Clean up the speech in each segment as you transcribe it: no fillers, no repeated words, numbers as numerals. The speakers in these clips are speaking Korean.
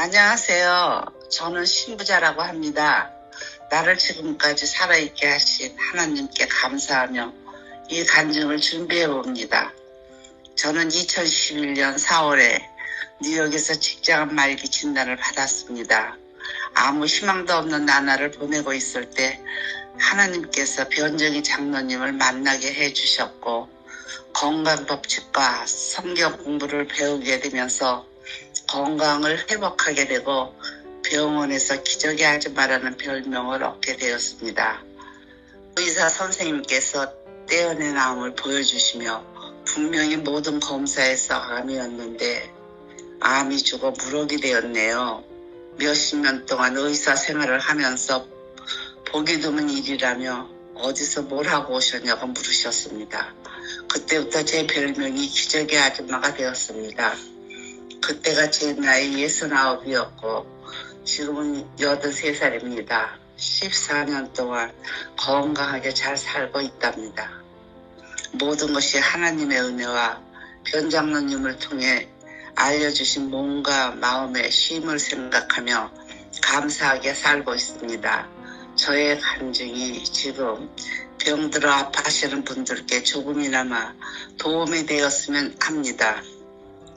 안녕하세요. 저는 신부자라고 합니다. 나를 지금까지 살아있게 하신 하나님께 감사하며 이 간증을 준비해 봅니다. 저는 2011년 4월에 뉴욕에서 직장 말기 진단을 받았습니다. 아무 희망도 없는 나날을 보내고 있을 때 하나님께서 변정희 장로님을 만나게 해주셨고 건강법칙과 성경 공부를 배우게 되면서 건강을 회복하게 되고 병원에서 기적의 아줌마라는 별명을 얻게 되었습니다. 의사 선생님께서 떼어낸 암을 보여주시며 분명히 모든 검사에서 암이었는데 암이 죽어 무록이 되었네요. 몇십 년 동안 의사 생활을 하면서 보기 드문 일이라며 어디서 뭘 하고 오셨냐고 물으셨습니다. 그때부터 제 별명이 기적의 아줌마가 되었습니다. 그때가 제 나이 69이었고 지금은 83살입니다. 14년 동안 건강하게 잘 살고 있답니다. 모든 것이 하나님의 은혜와 변장로님을 통해 알려주신 몸과 마음의 쉼을 생각하며 감사하게 살고 있습니다. 저의 간증이 지금 병들어 아파하시는 분들께 조금이나마 도움이 되었으면 합니다.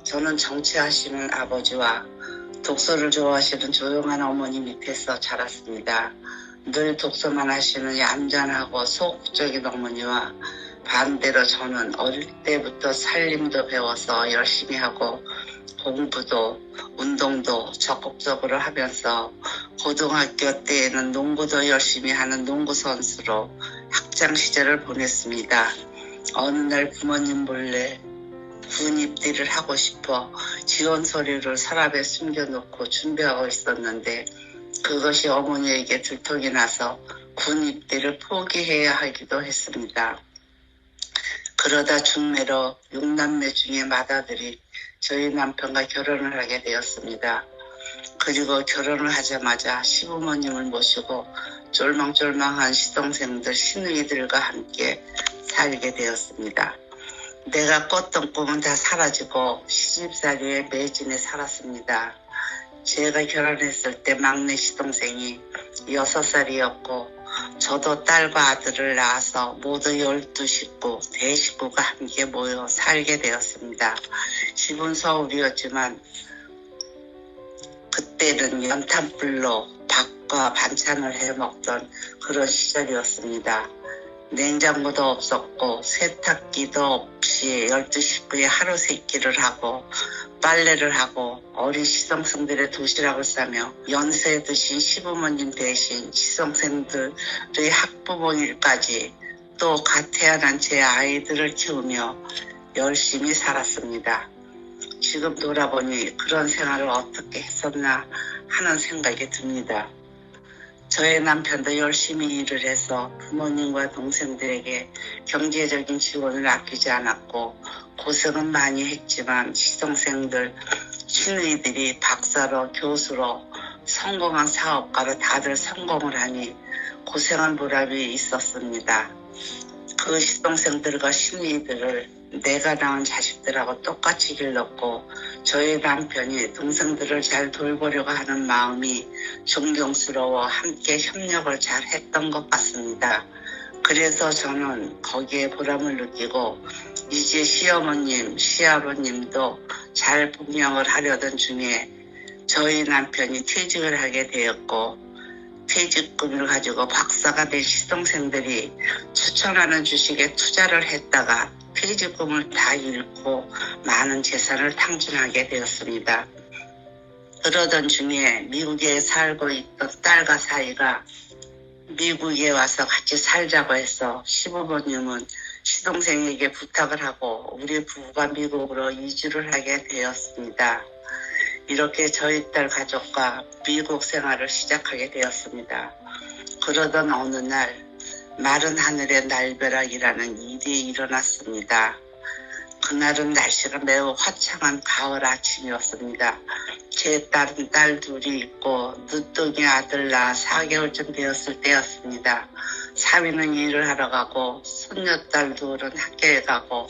저는 정치하시는 아버지와 독서를 좋아하시는 조용한 어머니 밑에서 자랐습니다. 늘 독서만 하시는 얌전하고 소극적인 어머니와 반대로 저는 어릴 때부터 살림도 배워서 열심히 하고 공부도 운동도 적극적으로 하면서 고등학교 때에는 농구도 열심히 하는 농구 선수로 학창 시절을 보냈습니다. 어느 날 부모님 몰래 군 입대를 하고 싶어 지원 서류를 서랍에 숨겨놓고 준비하고 있었는데 그것이 어머니에게 들통이 나서 군 입대를 포기해야 하기도 했습니다. 그러다 중매로 6남매 중에 맏아들이 저희 남편과 결혼을 하게 되었습니다. 그리고 결혼을 하자마자 시부모님을 모시고 쫄망쫄망한 시동생들 시누이들과 함께 살게 되었습니다. 내가 꿨던 꿈은 다 사라지고 시집살이에 매진해 살았습니다. 제가 결혼했을 때 막내 시동생이 6살이었고 저도 딸과 아들을 낳아서 모두 12식구, 대식구가 함께 모여 살게 되었습니다. 집은 서울이었지만 그때는 연탄불로 밥과 반찬을 해먹던 그런 시절이었습니다. 냉장고도 없었고 세탁기도 없이 12식구에 하루 세끼를 하고 빨래를 하고 어린 시성생들의 도시락을 싸며 연세 드신 시부모님 대신 시성생들의 학부모 일까지 또 갓 태어난 제 아이들을 키우며 열심히 살았습니다. 지금 돌아보니 그런 생활을 어떻게 했었나 하는 생각이 듭니다. 저의 남편도 열심히 일을 해서 부모님과 동생들에게 경제적인 지원을 아끼지 않았고 고생은 많이 했지만 시동생들, 시누이들이 박사로 교수로 성공한 사업가로 다들 성공을 하니 고생한 보람이 있었습니다. 그 시동생들과 시누이들을 내가 낳은 자식들하고 똑같이 길렀고 저희 남편이 동생들을 잘 돌보려고 하는 마음이 존경스러워 함께 협력을 잘 했던 것 같습니다. 그래서 저는 거기에 보람을 느끼고 이제 시어머님, 시아버님도 잘 분명을 하려던 중에 저희 남편이 퇴직을 하게 되었고 퇴직금을 가지고 박사가 된 시동생들이 추천하는 주식에 투자를 했다가 퇴직금을 다 잃고 많은 재산을 탕진하게 되었습니다. 그러던 중에 미국에 살고 있던 딸과 사이가 미국에 와서 같이 살자고 해서 시부모님은 시동생에게 부탁을 하고 우리 부부가 미국으로 이주를 하게 되었습니다. 이렇게 저희 딸 가족과 미국 생활을 시작하게 되었습니다. 그러던 어느 날 마른 하늘의 날벼락이라는 일이 일어났습니다. 그날은 날씨가 매우 화창한 가을 아침이었습니다. 제 딸은 딸 둘이 있고 늦둥이 아들 낳아 4개월쯤 되었을 때였습니다. 사위는 일을 하러 가고 손녀딸 둘은 학교에 가고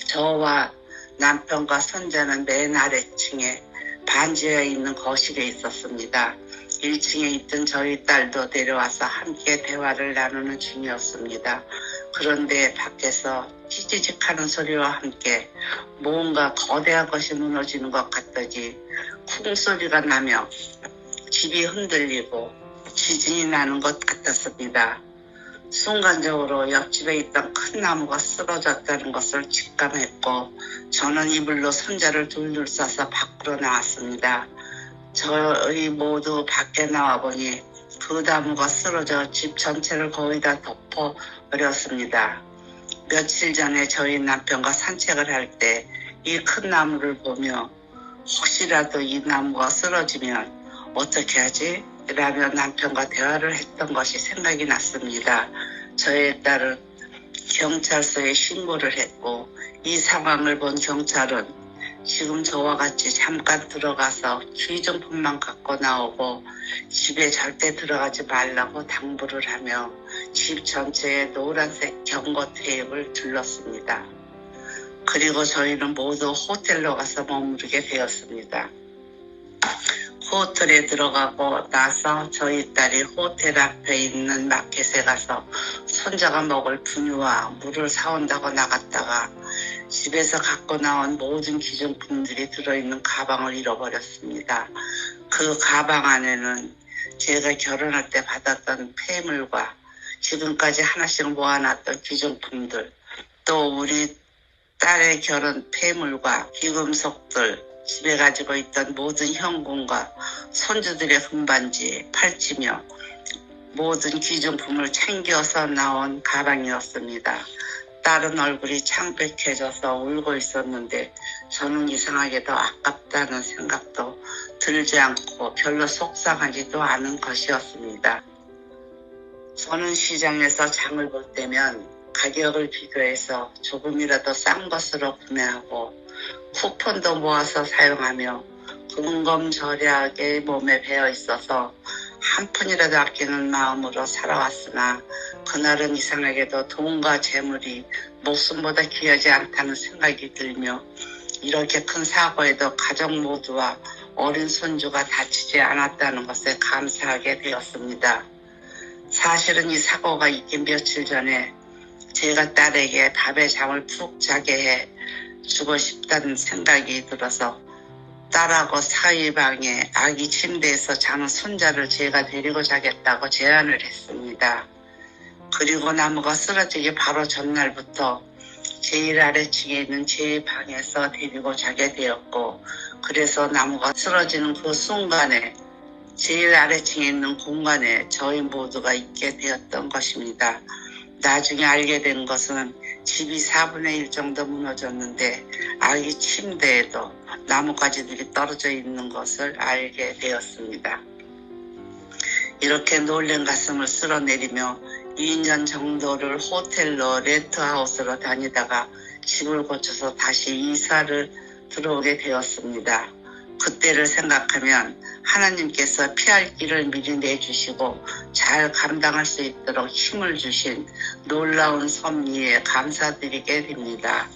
저와 남편과 손자는 맨 아래층에 반지하에 있는 거실에 있었습니다. 1층에 있던 저희 딸도 내려와서 함께 대화를 나누는 중이었습니다. 그런데 밖에서 찌찌직하는 소리와 함께 뭔가 거대한 것이 무너지는 것 같더니 쿵 소리가 나며 집이 흔들리고 지진이 나는 것 같았습니다. 순간적으로 옆집에 있던 큰 나무가 쓰러졌다는 것을 직감했고 저는 이불로 손자를 둘둘 싸서 밖으로 나왔습니다. 저희 모두 밖에 나와보니 그 나무가 쓰러져 집 전체를 거의 다 덮어버렸습니다. 며칠 전에 저희 남편과 산책을 할 때 이 큰 나무를 보며 혹시라도 이 나무가 쓰러지면 어떻게 하지? 라며 남편과 대화를 했던 것이 생각이 났습니다. 저의 딸은 경찰서에 신고를 했고 이 상황을 본 경찰은 지금 저와 같이 잠깐 들어가서 귀중품만 갖고 나오고 집에 절대 들어가지 말라고 당부를 하며 집 전체에 노란색 경고 테이프를 둘렀습니다. 그리고 저희는 모두 호텔로 가서 머무르게 되었습니다. 호텔에 들어가고 나서 저희 딸이 호텔 앞에 있는 마켓에 가서 손자가 먹을 분유와 물을 사온다고 나갔다가 집에서 갖고 나온 모든 기중품들이 들어있는 가방을 잃어버렸습니다. 그 가방 안에는 제가 결혼할 때 받았던 폐물과 지금까지 하나씩 모아놨던 기중품들, 또 우리 딸의 결혼 폐물과 귀금속들, 집에 가지고 있던 모든 현금과 손주들의 금반지, 팔찌며 모든 귀중품을 챙겨서 나온 가방이었습니다. 딸은 얼굴이 창백해져서 울고 있었는데 저는 이상하게도 아깝다는 생각도 들지 않고 별로 속상하지도 않은 것이었습니다. 저는 시장에서 장을 볼 때면 가격을 비교해서 조금이라도 싼 것으로 구매하고 쿠폰도 모아서 사용하며 근검절약의 몸에 배어 있어서 한 푼이라도 아끼는 마음으로 살아왔으나 그날은 이상하게도 돈과 재물이 목숨보다 귀하지 않다는 생각이 들며 이렇게 큰 사고에도 가족 모두와 어린 손주가 다치지 않았다는 것에 감사하게 되었습니다. 사실은 이 사고가 있기 며칠 전에 제가 딸에게 밤에 잠을 푹 자게 해 주고 싶다는 생각이 들어서 딸하고 사이방에 아기 침대에서 자는 손자를 제가 데리고 자겠다고 제안을 했습니다. 그리고 나무가 쓰러지기 바로 전날부터 제일 아래층에 있는 제 방에서 데리고 자게 되었고 그래서 나무가 쓰러지는 그 순간에 제일 아래층에 있는 공간에 저희 모두가 있게 되었던 것입니다. 나중에 알게 된 것은 집이 4분의 1 정도 무너졌는데 아기 침대에도 나뭇가지들이 떨어져 있는 것을 알게 되었습니다. 이렇게 놀란 가슴을 쓸어내리며 2년 정도를 호텔로 렌트하우스로 다니다가 집을 고쳐서 다시 이사를 들어오게 되었습니다. 그때를 생각하면 하나님께서 피할 길을 미리 내주시고 잘 감당할 수 있도록 힘을 주신 놀라운 섭리에 감사드리게 됩니다.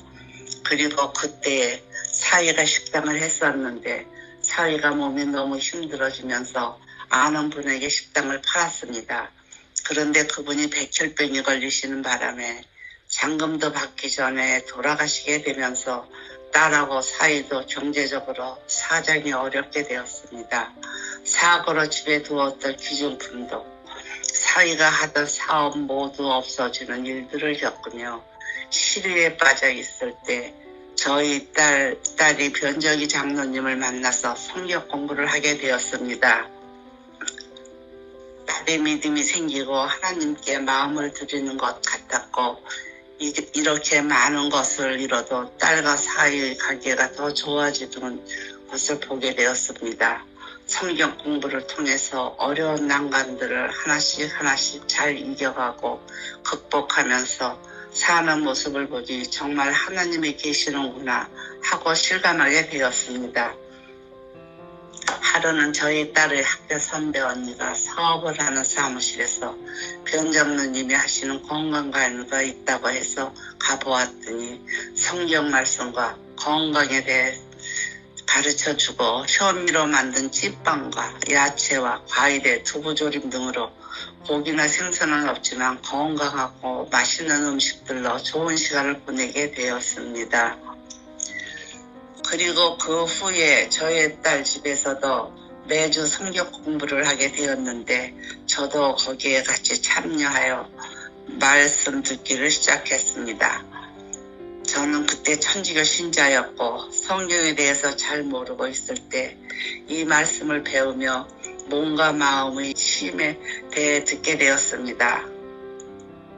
그리고 그때 사위가 식당을 했었는데 사위가 몸이 너무 힘들어지면서 아는 분에게 식당을 팔았습니다. 그런데 그분이 백혈병이 걸리시는 바람에 잔금도 받기 전에 돌아가시게 되면서 딸하고 사위도 경제적으로 사정이 어렵게 되었습니다. 사고로 집에 두었던 귀중품도 사위가 하던 사업 모두 없어지는 일들을 겪으며 시리에 빠져 있을 때 저희 딸이 변정희 장로님을 만나서 성경 공부를 하게 되었습니다. 딸의 믿음이 생기고 하나님께 마음을 드리는 것 같았고 이렇게 많은 것을 잃어도 딸과 사이의 관계가 더 좋아지는 것을 보게 되었습니다. 성경 공부를 통해서 어려운 난관들을 하나씩 잘 이겨가고 극복하면서 사는 모습을 보니 정말 하나님이 계시는구나 하고 실감하게 되었습니다. 하루는 저희 딸의 학교 선배 언니가 사업을 하는 사무실에서 변장로님이 하시는 건강관리가 있다고 해서 가보았더니 성경 말씀과 건강에 대해 가르쳐주고 현미로 만든 찐빵과 야채와 과일에 두부조림 등으로 고기나 생선은 없지만 건강하고 맛있는 음식들로 좋은 시간을 보내게 되었습니다. 그리고 그 후에 저희 딸 집에서도 매주 성경 공부를 하게 되었는데 저도 거기에 같이 참여하여 말씀 듣기를 시작했습니다. 저는 그때 천주교 신자였고 성경에 대해서 잘 모르고 있을 때 이 말씀을 배우며 몸과 마음의 힘에 대해 듣게 되었습니다.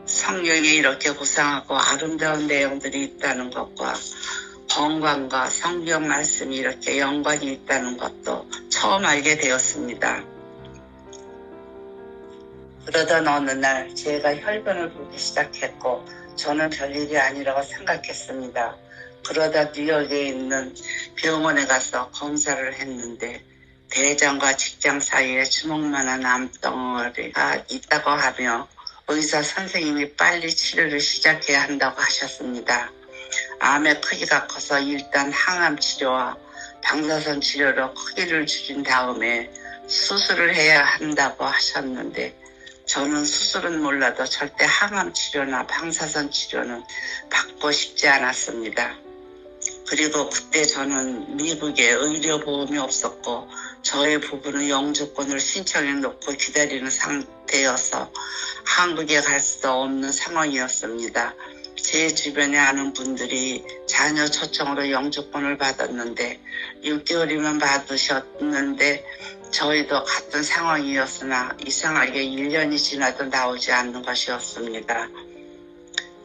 성경에 이렇게 고상하고 아름다운 내용들이 있다는 것과 건강과 성경 말씀이 이렇게 연관이 있다는 것도 처음 알게 되었습니다. 그러던 어느 날 제가 혈변을 보기 시작했고 저는 별일이 아니라고 생각했습니다. 그러다 뉴욕에 있는 병원에 가서 검사를 했는데 대장과 직장 사이에 주먹만한 암덩어리가 있다고 하며 의사 선생님이 빨리 치료를 시작해야 한다고 하셨습니다. 암의 크기가 커서 일단 항암 치료와 방사선 치료로 크기를 줄인 다음에 수술을 해야 한다고 하셨는데 저는 수술은 몰라도 절대 항암 치료나 방사선 치료는 받고 싶지 않았습니다. 그리고 그때 저는 미국에 의료보험이 없었고 저의 부부는 영주권을 신청해 놓고 기다리는 상태여서 한국에 갈 수도 없는 상황이었습니다. 제 주변에 아는 분들이 자녀 초청으로 영주권을 받았는데 6개월이면 받으셨는데 저희도 같은 상황이었으나 이상하게 1년이 지나도 나오지 않는 것이었습니다.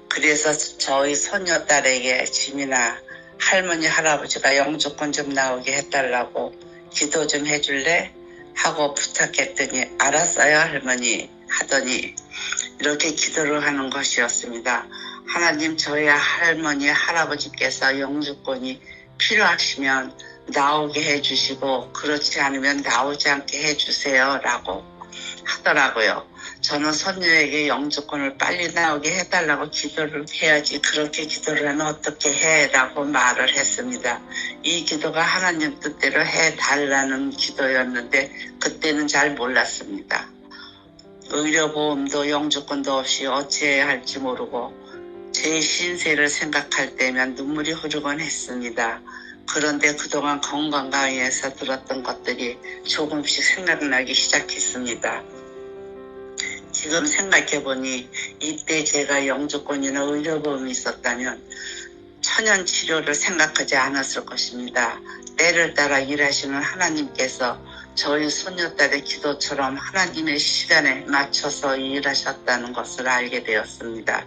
그래서 저희 손녀딸에게 짐이나 할머니 할아버지가 영주권 좀 나오게 해달라고 기도 좀 해줄래? 하고 부탁했더니 알았어요 할머니 하더니 이렇게 기도를 하는 것이었습니다. 하나님 저희 할머니 할아버지께서 영주권이 필요하시면 나오게 해주시고 그렇지 않으면 나오지 않게 해주세요 라고 하더라고요. 저는 손녀에게 영주권을 빨리 나오게 해달라고 기도를 해야지 그렇게 기도를 하면 어떻게 해 라고 말을 했습니다. 이 기도가 하나님 뜻대로 해달라는 기도였는데 그때는 잘 몰랐습니다. 의료보험도 영주권도 없이 어찌해야 할지 모르고 제 신세를 생각할 때면 눈물이 흐르곤 했습니다. 그런데 그동안 건강 강의에서 들었던 것들이 조금씩 생각나기 시작했습니다. 지금 생각해보니 이때 제가 영주권이나 의료보험이 있었다면 천연치료를 생각하지 않았을 것입니다. 때를 따라 일하시는 하나님께서 저희 손녀딸의 기도처럼 하나님의 시간에 맞춰서 일하셨다는 것을 알게 되었습니다.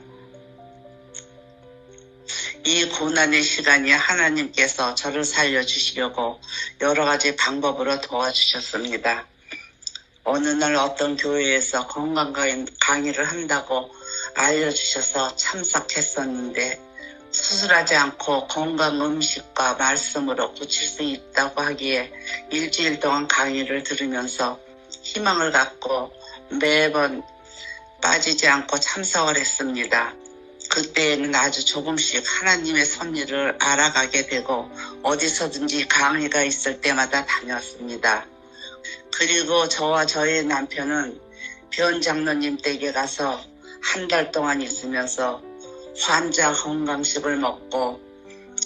이 고난의 시간이 하나님께서 저를 살려주시려고 여러 가지 방법으로 도와주셨습니다. 어느 날 어떤 교회에서 건강 강의를 한다고 알려주셔서 참석했었는데 수술하지 않고 건강 음식과 말씀으로 고칠 수 있다고 하기에 일주일 동안 강의를 들으면서 희망을 갖고 매번 빠지지 않고 참석을 했습니다. 그때는 아주 조금씩 하나님의 섭리를 알아가게 되고 어디서든지 강의가 있을 때마다 다녔습니다. 그리고 저와 저의 남편은 변 장로님 댁에 가서 한 달 동안 있으면서 환자 건강식을 먹고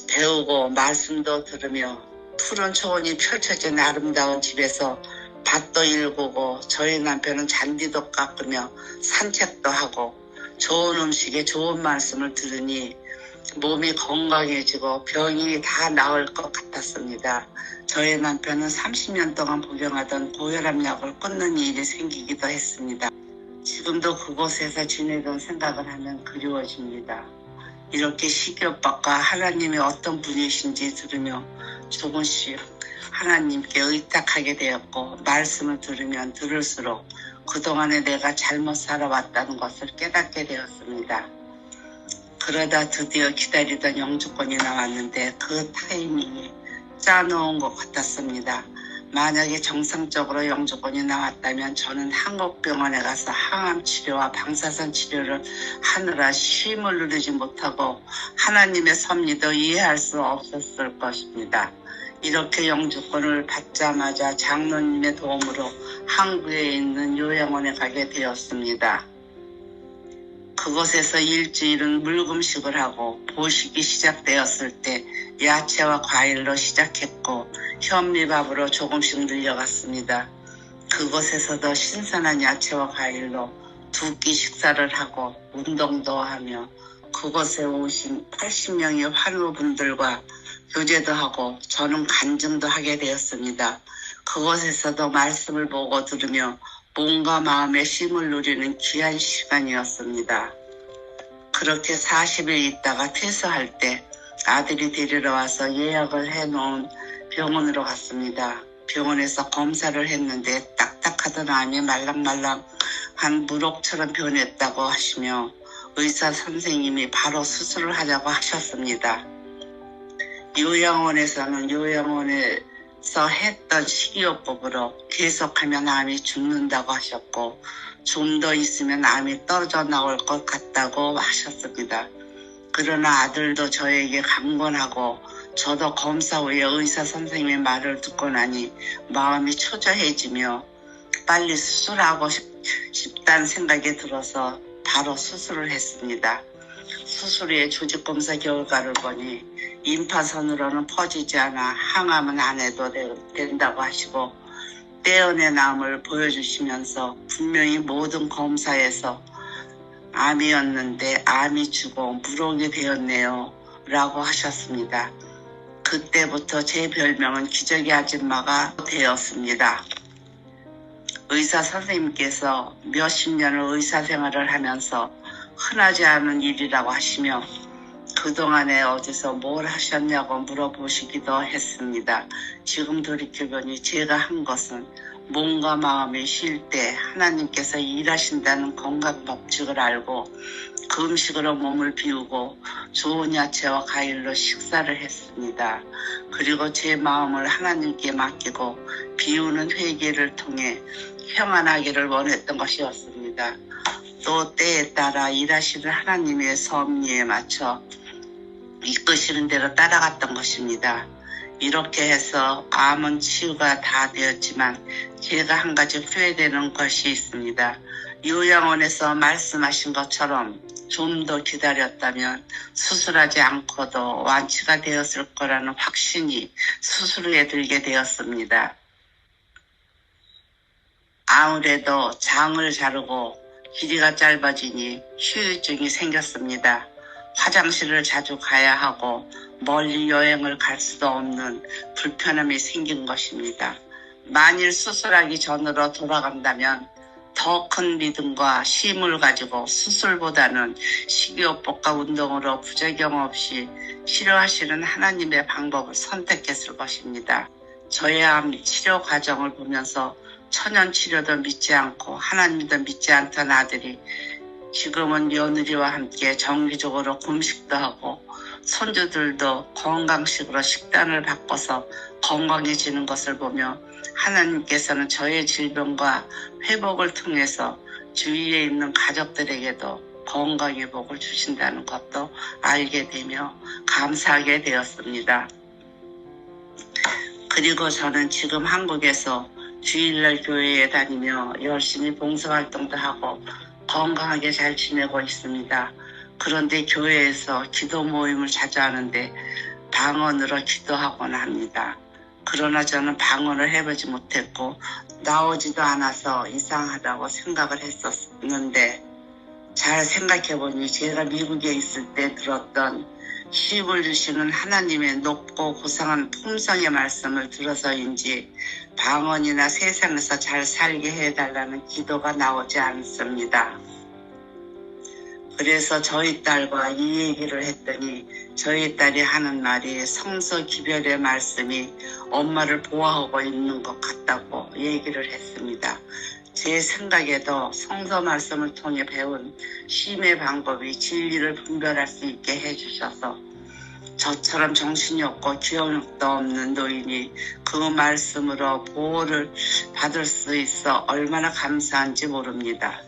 배우고 말씀도 들으며 푸른 초원이 펼쳐진 아름다운 집에서 밭도 일구고 저희 남편은 잔디도 깎으며 산책도 하고 좋은 음식에 좋은 말씀을 들으니 몸이 건강해지고 병이 다 나을 것 같았습니다. 저희 남편은 30년 동안 복용하던 고혈압 약을 끊는 일이 생기기도 했습니다. 지금도 그곳에서 지내던 생각을 하면 그리워집니다. 이렇게 시기오빠가 하나님이 어떤 분이신지 들으며 조금씩 하나님께 의탁하게 되었고 말씀을 들으면 들을수록 그동안에 내가 잘못 살아왔다는 것을 깨닫게 되었습니다. 그러다 드디어 기다리던 영주권이 나왔는데 그 타이밍이 짜놓은 것 같았습니다. 만약에 정상적으로 영주권이 나왔다면 저는 한국병원에 가서 항암 치료와 방사선 치료를 하느라 쉼을 누리지 못하고 하나님의 섭리도 이해할 수 없었을 것입니다. 이렇게 영주권을 받자마자 장로님의 도움으로 항구에 있는 요양원에 가게 되었습니다. 그곳에서 일주일은 물금식을 하고 보식이 시작되었을 때 야채와 과일로 시작했고 현미밥으로 조금씩 늘려갔습니다. 그곳에서도 신선한 야채와 과일로 두 끼 식사를 하고 운동도 하며 그곳에 오신 80명의 환우분들과 교제도 하고 저는 간증도 하게 되었습니다. 그곳에서도 말씀을 보고 들으며 몸과 마음의 쉼을 누리는 귀한 시간이었습니다. 그렇게 40일 있다가 퇴소할 때 아들이 데리러 와서 예약을 해놓은 병원으로 갔습니다. 병원에서 검사를 했는데 딱딱하던 암이 말랑말랑한 무럭처럼 변했다고 하시며 의사 선생님이 바로 수술을 하자고 하셨습니다. 요양원에서는 요양원에서 했던 식이요법으로 계속하면 암이 죽는다고 하셨고 좀 더 있으면 암이 떨어져 나올 것 같다고 하셨습니다. 그러나 아들도 저에게 강권하고 저도 검사 후에 의사 선생님의 말을 듣고 나니 마음이 초조해지며 빨리 수술하고 싶다는 생각이 들어서 바로 수술을 했습니다. 수술 후에 조직검사 결과를 보니 임파선으로는 퍼지지 않아 항암은 안 해도 된다고 하시고 떼어낸 암을 보여주시면서 분명히 모든 검사에서 암이었는데 암이 죽어 무록이 되었네요 라고 하셨습니다. 그때부터 제 별명은 기적의 아줌마가 되었습니다. 의사 선생님께서 몇십 년을 의사생활을 하면서 흔하지 않은 일이라고 하시며 그동안에 어디서 뭘 하셨냐고 물어보시기도 했습니다. 지금 돌이켜보니 제가 한 것은 몸과 마음이 쉴 때 하나님께서 일하신다는 건강 법칙을 알고 그 음식으로 몸을 비우고 좋은 야채와 과일로 식사를 했습니다. 그리고 제 마음을 하나님께 맡기고 비우는 회개를 통해 평안하기를 원했던 것이었습니다. 또 때에 따라 일하시는 하나님의 섭리에 맞춰 이끄시는 대로 따라갔던 것입니다. 이렇게 해서 암은 치유가 다 되었지만 제가 한 가지 후회되는 것이 있습니다. 요양원에서 말씀하신 것처럼 좀 더 기다렸다면 수술하지 않고도 완치가 되었을 거라는 확신이 수술 후에 들게 되었습니다. 아무래도 장을 자르고 길이가 짧아지니 후유증이 생겼습니다. 화장실을 자주 가야 하고 멀리 여행을 갈 수도 없는 불편함이 생긴 것입니다. 만일 수술하기 전으로 돌아간다면 더 큰 믿음과 쉼을 가지고 수술보다는 식이요법과 운동으로 부작용 없이 치료하시는 하나님의 방법을 선택했을 것입니다. 저의 암 치료 과정을 보면서 천연치료도 믿지 않고 하나님도 믿지 않던 아들이 지금은 며느리와 함께 정기적으로 금식도 하고 손주들도 건강식으로 식단을 바꿔서 건강해지는 것을 보며 하나님께서는 저의 질병과 회복을 통해서 주위에 있는 가족들에게도 건강의 복을 주신다는 것도 알게 되며 감사하게 되었습니다. 그리고 저는 지금 한국에서 주일날 교회에 다니며 열심히 봉사활동도 하고 건강하게 잘 지내고 있습니다. 그런데 교회에서 기도 모임을 자주 하는데 방언으로 기도하곤 합니다. 그러나 저는 방언을 해보지 못했고 나오지도 않아서 이상하다고 생각을 했었는데 잘 생각해보니 제가 미국에 있을 때 들었던 쉼을 주시는 하나님의 높고 고상한 품성의 말씀을 들어서인지 방언이나 세상에서 잘 살게 해달라는 기도가 나오지 않습니다. 그래서 저희 딸과 이 얘기를 했더니 저희 딸이 하는 말이 성서 기별의 말씀이 엄마를 보호하고 있는 것 같다고 얘기를 했습니다. 제 생각에도 성서 말씀을 통해 배운 쉼의 방법이 진리를 분별할 수 있게 해주셔서 저처럼 정신이 없고 기억력도 없는 노인이 그 말씀으로 보호를 받을 수 있어 얼마나 감사한지 모릅니다.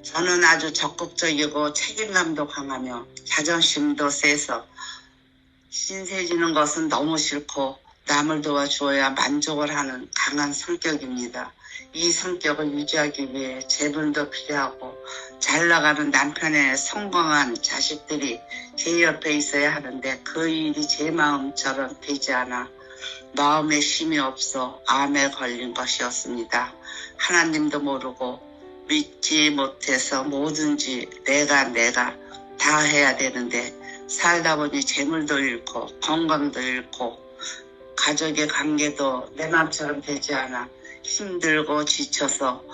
저는 아주 적극적이고 책임감도 강하며 자존심도 세서 신세 지는 것은 너무 싫고 남을 도와주어야 만족을 하는 강한 성격입니다. 이 성격을 유지하기 위해 재물도 필요하고 잘 나가는 남편의 성공한 자식들이 제 옆에 있어야 하는데 그 일이 제 마음처럼 되지 않아 마음에 쉼이 없어 암에 걸린 것이었습니다. 하나님도 모르고 믿지 못해서 뭐든지 내가 다 해야 되는데 살다 보니 재물도 잃고 건강도 잃고 가족의 관계도 내 맘처럼 되지 않아 힘들고 지쳐서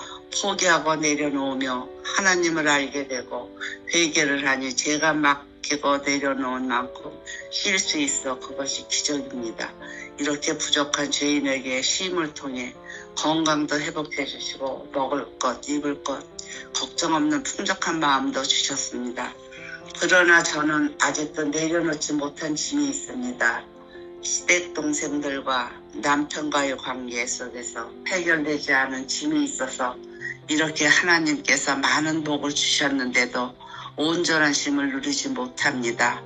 포기하고 내려놓으며 하나님을 알게 되고 회개를 하니 제가 맡기고 내려놓은 만큼 쉴 수 있어 그것이 기적입니다. 이렇게 부족한 죄인에게 쉼을 통해 건강도 회복해 주시고 먹을 것, 입을 것, 걱정 없는 풍족한 마음도 주셨습니다. 그러나 저는 아직도 내려놓지 못한 짐이 있습니다. 시댁 동생들과 남편과의 관계 속에서 해결되지 않은 짐이 있어서 이렇게 하나님께서 많은 복을 주셨는데도 온전한 쉼을 누리지 못합니다.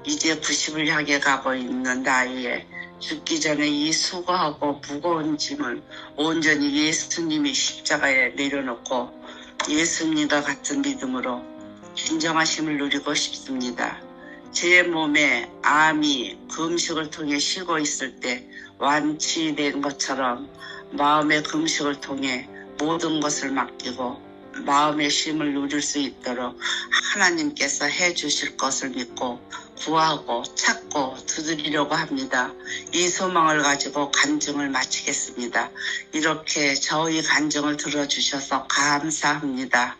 이제 90을 향해 가고 있는 나이에 죽기 전에 이 수고하고 무거운 짐을 온전히 예수님이 십자가에 내려놓고 예수님과 같은 믿음으로 진정한 쉼을 누리고 싶습니다. 제 몸에 암이 금식을 통해 쉬고 있을 때 완치된 것처럼 마음의 금식을 통해 모든 것을 맡기고 마음의 쉼을 누릴 수 있도록 하나님께서 해주실 것을 믿고 구하고 찾고 두드리려고 합니다. 이 소망을 가지고 간증을 마치겠습니다. 이렇게 저희 간증을 들어주셔서 감사합니다.